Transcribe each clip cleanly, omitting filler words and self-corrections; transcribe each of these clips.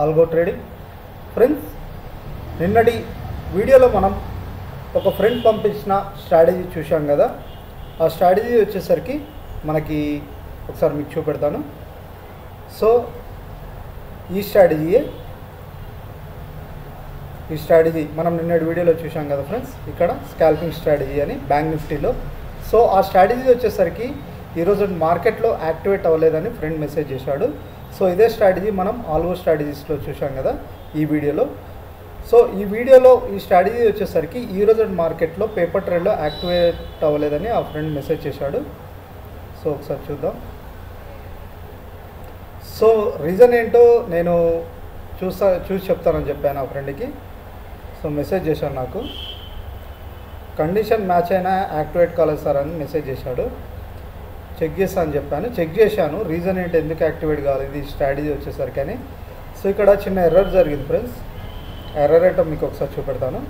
Algo trading. Friends, నిన్నటి వీడియోలో మనం ఒక ఫ్రెండ్ పంపించిన స్ట్రాటజీ చూసాం కదా. ఆ స్ట్రాటజీ వచ్చేసరికి మనకి ఒకసారి మీకు చూపెడతాను. సో ఈ స్ట్రాటజీ మనం నిన్నటి వీడియోలో చూసాం కదా ఫ్రెండ్స్. ఇక్కడ స్కాల్పింగ్ స్ట్రాటజీ అని బ్యాంక్ నిఫ్టీలో. సో ఆ స్ట్రాటజీ వచ్చేసరికి ఈరోజు మార్కెట్లో యాక్టివేట్ అవ్వలేదని ఫ్రెండ్ మెసేజ్ చేశాడు. సో ఇదే స్ట్రాటజీ మనం ఆల్గో స్ట్రాటజీస్లో చూసాం కదా ఈ వీడియోలో. సో ఈ వీడియోలో ఈ స్ట్రాటజీ వచ్చేసరికి ఈరోజు మార్కెట్లో పేపర్ ట్రేడ్లో యాక్టివేట్ అవ్వలేదని ఆ ఫ్రెండ్ మెసేజ్ చేశాడు. సో ఒకసారి చూద్దాం. సో రీజన్ ఏంటో నేను చూసి చెప్తానని చెప్పాను ఆ ఫ్రెండ్కి. సో మెసేజ్ చేశాను, నాకు కండిషన్ మ్యాచ్ అయినా యాక్టివేట్ కాలేదు సార్ అని మెసేజ్ చేశాడు. చెక్ చేస్తా అని చెప్పాను. చెక్ చేశాను, రీజన్ ఏంటి, ఎందుకు యాక్టివేట్ కాలేదు ఈ స్ట్రాటజీ వచ్చేసరికి అని. సో ఇక్కడ చిన్న ఎర్రర్ జరిగింది ఫ్రెండ్స్. ఎర్రర్ ఏంటో మీకు ఒకసారి చూపెడతాను.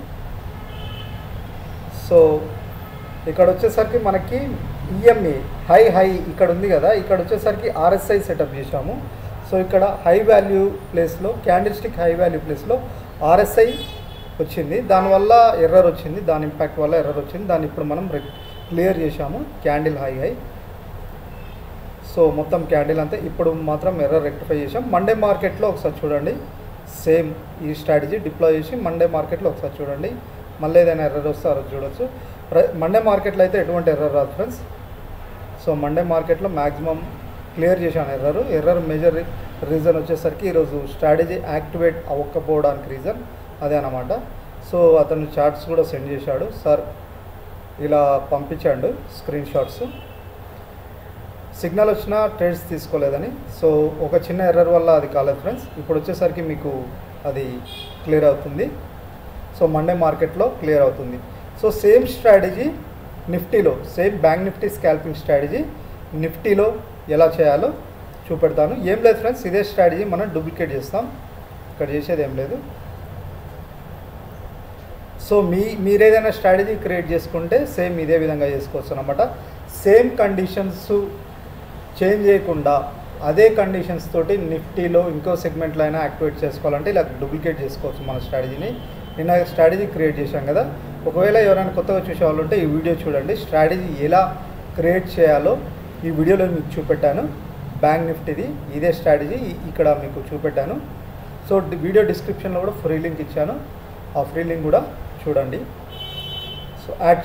సో ఇక్కడ వచ్చేసరికి మనకి ఈఎంఏ హై ఇక్కడ ఉంది కదా. ఇక్కడ వచ్చేసరికి ఆర్ఎస్ఐ సెటప్ చేశాము. సో ఇక్కడ హై వాల్యూ ప్లేస్లో, క్యాండిల్ స్టిక్ హై వాల్యూ ప్లేస్లో ఆర్ఎస్ఐ వచ్చింది. దానివల్ల ఎర్రర్ వచ్చింది, దాని ఇంపాక్ట్ వల్ల ఎర్రర్ వచ్చింది. దాన్ని ఇప్పుడు మనం క్లియర్ చేశాము. Candle high. సో మొత్తం క్యాండిల్ అంతే. ఇప్పుడు మాత్రం ఎర్రర్ రెక్టిఫై చేసాం. మండే మార్కెట్లో ఒకసారి చూడండి, సేమ్ ఈ స్ట్రాటజీ డిప్లాయ్ చేసి మండే మార్కెట్లో ఒకసారి చూడండి. మళ్ళీ ఏదైనా ఎర్రర్ వస్తే ఆ రోజు చూడవచ్చు. మండే మార్కెట్లో అయితే ఎటువంటి ఎర్రర్ రాదు ఫ్రెండ్స్. సో మండే మార్కెట్లో మ్యాక్సిమం క్లియర్ చేశాను ఎర్రర్ మేజర్ రీజన్ వచ్చేసరికి ఈరోజు స్ట్రాటజీ యాక్టివేట్ అవ్వకపోవడానికి రీజన్ అదే అన్నమాట. సో అతను చార్ట్స్ కూడా సెండ్ చేశాడు, సార్ ఇలా పంపించాడు స్క్రీన్ షాట్స్. సిగ్నల్ వచ్చినా ట్రేడ్స్ తీసుకోలేదని. సో ఒక చిన్న ఎర్రర్ వల్ల అది కాలేదు ఫ్రెండ్స్. ఇప్పుడు వచ్చేసరికి మీకు అది క్లియర్ అవుతుంది. సో మండే మార్కెట్లో క్లియర్ అవుతుంది. సో సేమ్ స్ట్రాటజీ నిఫ్టీలో, same bank Nifty scalping strategy నిఫ్టీలో ఎలా చేయాలో చూపెడతాను. ఏం లేదు ఫ్రెండ్స్, ఇదే స్ట్రాటజీ మనం డూప్లికేట్ చేస్తాం. ఇక్కడ చేసేది ఏం లేదు. సో మీరేదైనా స్ట్రాటజీ క్రియేట్ చేసుకుంటే సేమ్ ఇదే విధంగా చేసుకోవచ్చు అన్నమాట. సేమ్ కండిషన్స్ చేంజ్ చేయకుండా అదే కండిషన్స్ తోటి నిఫ్టీలో ఇంకో సెగ్మెంట్లో అయినా యాక్టివేట్ చేసుకోవాలంటే ఇలా డూప్లికేట్ చేసుకోవచ్చు మన స్ట్రాటజీని. నిన్న స్ట్రాటజీ క్రియేట్ చేశాం కదా. ఒకవేళ ఎవరైనా కొత్తగా చూసే వాళ్ళు ఉంటే ఈ వీడియో చూడండి. స్ట్రాటజీ ఎలా క్రియేట్ చేయాలో ఈ వీడియోలో మీకు చూపెట్టాను. బ్యాంక్ నిఫ్టీది ఇదే స్ట్రాటజీ ఇక్కడ మీకు చూపెట్టాను. సో వీడియో డిస్క్రిప్షన్లో కూడా ఫ్రీ లింక్ ఇచ్చాను. ఆ ఫ్రీ లింక్ కూడా చూడండి. సో యాడ్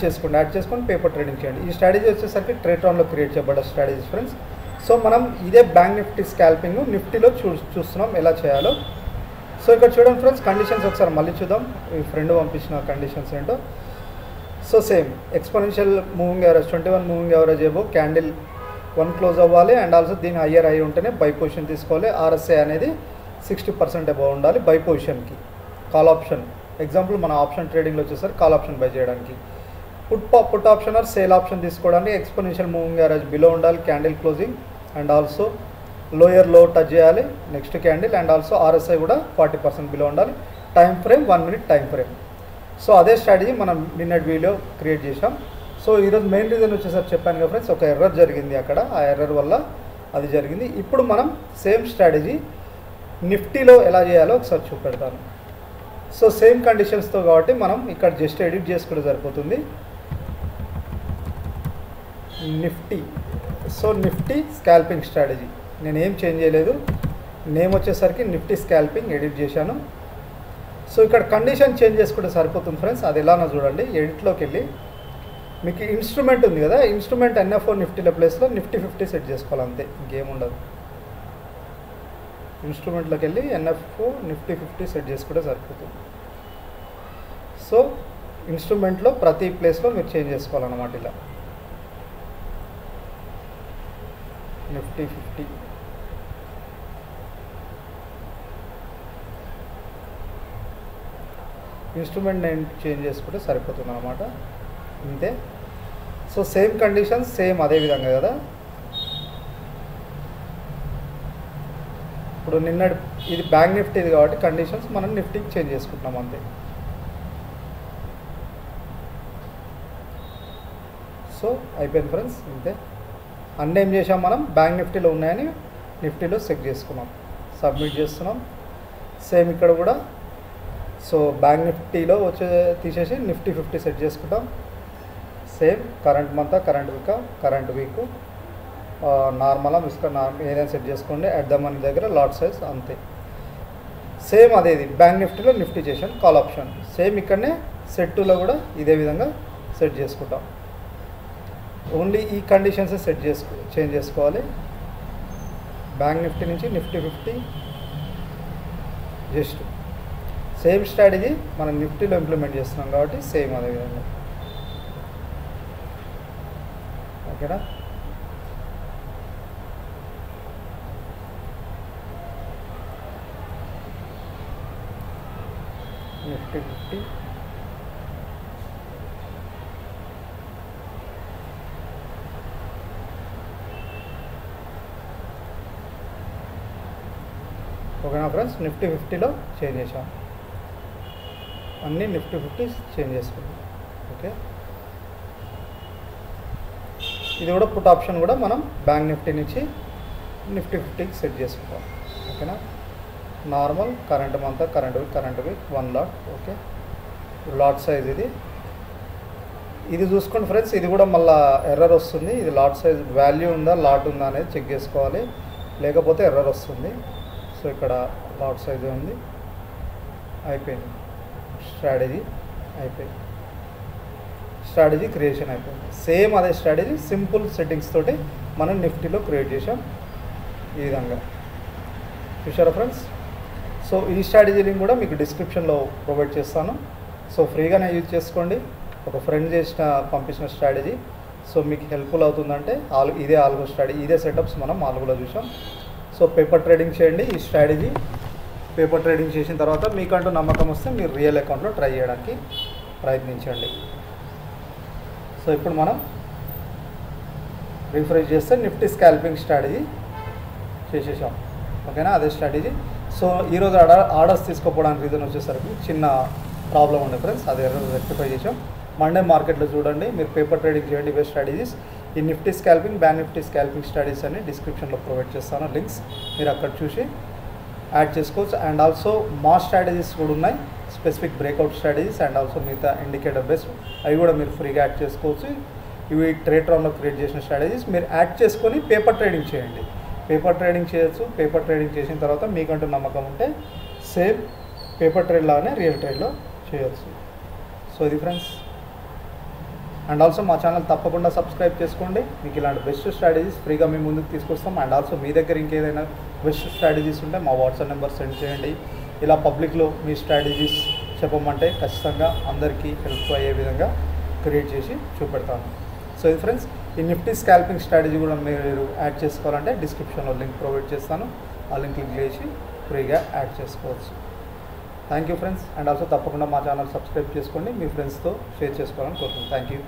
చేసుకొని పేపర్ ట్రేడింగ్ చేయండి. ఈ స్ట్రాటజీ వచ్చేసరికి ట్రేట్రాన్లో క్రియేట్ చేయబడ్డ స్ట్రాటజీస్ ఫ్రెండ్స్. సో మనం ఇదే బ్యాంక్ నిఫ్టీ స్కాల్పింగ్ నిఫ్టీలో చూస్తున్నాం ఎలా చేయాలో. సో ఇక్కడ చూడండి ఫ్రెండ్స్, కండిషన్స్ ఒకసారి మళ్ళీ చూద్దాం. ఈ ఫ్రెండ్ పంపించిన కండిషన్స్ ఏంటో. So same exponential moving average 21 moving average ఏవో క్యాండిల్ 1 క్లోజ్ అవ్వాలి. అండ్ ఆల్సో దీని హయ్యర్ అయి ఉంటేనే బై పొజిషన్ తీసుకోవాలి. ఆర్ఎస్ఐ అనేది 60% అబౌవ్ ఉండాలి బై పొజిషన్కి. కాల్ ఆప్షన్ ఎగ్జాంపుల్ మన ఆప్షన్ ట్రేడింగ్లో వచ్చేసరికి కాల్ ఆప్షన్ బై చేయడానికి. Put option are sale option తీసుకోవడానికి ఎక్స్పోనెన్షియల్ మూవింగ్ యావరేజ్ బిలో ఉండాలి candle closing. And also lower లో టచ్ చేయాలి next candle. And also RSI కూడా 40% బిలో ఉండాలి. Time frame 1 minute time frame. So అదే స్ట్రాటజీ మనం నిన్నటి వీడియో క్రియేట్ చేసాం. సో ఈరోజు మెయిన్ రీజన్ వచ్చేసరికి చెప్పాను కదా ఫ్రెండ్స్, ఒక ఎర్రర్ జరిగింది అక్కడ. ఆ ఎర్రర్ వల్ల అది జరిగింది. ఇప్పుడు మనం సేమ్ స్ట్రాటజీ నిఫ్టీలో ఎలా చేయాలో ఒకసారి చూపెడతాను. సో సేమ్ కండిషన్స్తో కాబట్టి మనం ఇక్కడ జస్ట్ ఎడిట్ చేసుకుంటే సరిపోతుంది. Nifty. So Nifty scalping strategy నేను ఏం చేంజ్ చేయలేదు. నేమ్ వచ్చేసరికి నిఫ్టీ స్కాల్పింగ్ ఎడిట్ చేశాను. సో ఇక్కడ కండిషన్ చేంజ్ చేసుకుంటే సరిపోతుంది ఫ్రెండ్స్. అది ఎలానో చూడండి. ఎడిట్లోకి వెళ్ళి మీకు ఇన్స్ట్రుమెంట్ ఉంది కదా, ఇన్స్ట్రుమెంట్ ఎన్ఎఫ్ఓ నిఫ్టీల ప్లేస్లో నిఫ్టీ 50 సెట్ చేసుకోవాలి అంతే, ఇంకేముండదు. ఇన్స్ట్రుమెంట్లోకి వెళ్ళి ఎన్ఎఫ్ఓ నిఫ్టీ 50 సెట్ చేసుకుంటే సరిపోతుంది. సో ఇన్స్ట్రుమెంట్లో ప్రతి ప్లేస్లో మీరు చేంజ్ చేసుకోవాలన్నమాట. ఇలా నిఫ్టీ 50 ఇన్స్ట్రుమెంట్ నేను చేంజ్ చేసుకుంటే సరిపోతుంది అన్నమాట, అంతే. సో సేమ్ కండిషన్స్ సేమ్ అదే విధంగా కదా. ఇప్పుడు నిన్నటి ఇది బ్యాంక్ నిఫ్టీది కాబట్టి కండిషన్స్ మనం నిఫ్టీకి చేంజ్ చేసుకుంటున్నాం అంతే. సో అయిపోయింది ఫ్రెండ్స్, అంతే. అన్నీ ఏం చేసాం మనం, బ్యాంక్ నిఫ్టీలో ఉన్నాయని నిఫ్టీలో చెక్ చేసుకున్నాం. సబ్మిట్ చేస్తున్నాం. సేమ్ ఇక్కడ కూడా సో బ్యాంక్ నిఫ్టీలో తీసేసి నిఫ్టీ 50 సెట్ చేసుకుంటాం. Same current month, current week, నార్మలా ఏదైనా సెట్ చేసుకోండి. అట్ ద మనీ దగ్గర లాట్ సైజ్ అంతే. సేమ్ అదేది బ్యాంక్ నిఫ్టీలో నిఫ్టీ చేసాను కాల్ ఆప్షన్. సేమ్ ఇక్కడనే సెట్ 2లో కూడా ఇదే విధంగా సెట్ చేసుకుంటాం. ఓన్లీ ఈ కండిషన్స్ చేంజ్ చేసుకోవాలి. బ్యాంక్ నిఫ్టీ నుంచి నిఫ్టీ 50 జస్ట్ సేమ్ స్ట్రాటజీ మనం నిఫ్టీలో ఇంప్లిమెంట్ చేస్తున్నాం కాబట్టి సేమ్ అదే విధంగా. ఓకేనా? నిఫ్టీ 50 ఓకేనా ఫ్రెండ్స్? నిఫ్టీ 50లో చేంజ్ చేసాం. అన్నీ నిఫ్టీ 50 చేంజ్ చేసుకుంటాం. ఓకే, ఇది కూడా పుట్ ఆప్షన్ కూడా మనం బ్యాంక్ నిఫ్టీ నుంచి నిఫ్టీ 50కి సెట్ చేసుకుంటాం. ఓకేనా? Normal current month, current week 1 lot. Okay, lot size ఇది చూసుకోండి ఫ్రెండ్స్. ఇది కూడా మళ్ళీ ఎర్రర్ వస్తుంది. ఇది లాట్ సైజ్ వాల్యూ ఉందా లాట్ ఉందా అనేది చెక్ చేసుకోవాలి, లేకపోతే ఎర్రర్ వస్తుంది. సో ఇక్కడ లాట్ సైజ్ ఉంది. అయిపోయింది, స్ట్రాటజీ అయిపోయింది, స్ట్రాటజీ క్రియేషన్ అయిపోయింది. సేమ్ అదే స్ట్రాటజీ సింపుల్ సెట్టింగ్స్ తోటి మనం నిఫ్టీలో క్రియేట్ చేసాం ఈ విధంగా. చూసారా ఫ్రెండ్స్? సో ఈ స్ట్రాటజీ లింక్ కూడా మీకు డిస్క్రిప్షన్లో ప్రొవైడ్ చేస్తాను. సో ఫ్రీగానే యూజ్ చేసుకోండి. ఒక ఫ్రెండ్ పంపించిన స్ట్రాటజీ. సో మీకు హెల్ప్ఫుల్ అవుతుందంటే ఇదే ఆల్గో స్ట్రాటజీ, ఇదే సెటప్స్ మనం ఆల్గోలో చూసాం. సో పేపర్ ట్రేడింగ్ చేయండి. ఈ స్ట్రాటజీ పేపర్ ట్రేడింగ్ చేసిన తర్వాత మీకంటూ నమ్మకం వస్తే మీరు రియల్ అకౌంట్లో ట్రై చేయడానికి ప్రయత్నించండి. సో ఇప్పుడు మనం రిఫ్రెష్ చేస్తే నిఫ్టీ స్కాల్పింగ్ స్ట్రాటజీ చేసేసాం. ఓకేనా? అదే స్ట్రాటజీ. సో ఈరోజు ఆర్డర్స్ తీసుకోపోవడానికి రీజన్ వచ్చేసరికి చిన్న ప్రాబ్లం ఉండే ఫ్రెండ్స్, అది రెక్టిఫై చేసాం. మండే మార్కెట్లో చూడండి, మీరు పేపర్ ట్రేడింగ్ చేయండి ఇవే స్ట్రాటజీస్. ఈ Nifty scalping, bank Nifty scalping strategies అని డిస్క్రిప్షన్లో ప్రొవైడ్ చేస్తాను లింక్స్, మీరు అక్కడ చూసి యాడ్ చేసుకోవచ్చు. అండ్ ఆల్సో మా స్ట్రాటజీస్ కూడా ఉన్నాయి, specific breakout strategies and also మిగతా ఇండికేటర్ బేస్డ్, అవి కూడా మీరు ఫ్రీగా యాడ్ చేసుకోవచ్చు. ఇవి ట్రేడ్రామ్లో క్రియేట్ చేసిన స్ట్రాటజీస్ మీరు యాడ్ చేసుకొని పేపర్ ట్రేడింగ్ చేయండి. పేపర్ ట్రేడింగ్ చేయొచ్చు. పేపర్ ట్రేడింగ్ చేసిన తర్వాత మీకంటూ నమ్మకం ఉంటే సేమ్ పేపర్ ట్రేడ్ లాగానే రియల్ ట్రేడ్లో చేయొచ్చు. సో ఇది ఫ్రెండ్స్. అండ్ ఆల్సో మా ఛానల్ తప్పకుండా సబ్స్క్రైబ్ చేసుకోండి. మీకు ఇలాంటి బెస్ట్ స్ట్రాటజీస్ ఫ్రీగా మీ ముందుకు తీసుకొస్తాం. అండ్ ఆల్సో మీ దగ్గర ఇంకేదైనా బెస్ట్ స్ట్రాటజీస్ ఉంటే మా వాట్సాప్ నెంబర్ సెండ్ చేయండి. ఇలా పబ్లిక్లో మీ స్ట్రాటజీస్ చెప్పమంటే ఖచ్చితంగా అందరికీ హెల్ప్ అయ్యే విధంగా క్రియేట్ చేసి చూపెడతాను. సో ఇది ఫ్రెండ్స్. ఈ నిఫ్టీ స్కాల్పింగ్ స్ట్రాటజీ కూడా మీరు యాడ్ చేసుకోవాలంటే డిస్క్రిప్షన్లో లింక్ ప్రొవైడ్ చేస్తాను. ఆ లింక్ క్లిక్ చేసి ఫ్రీగా యాడ్ చేసుకోవచ్చు. Thank you friends. And also తప్పకుండా మా ఛానల్ సబ్స్క్రైబ్ చేసుకోండి, మీ ఫ్రెండ్స్తో షేర్ చేసుకోవాలని కోరుతున్నాను. Thank you.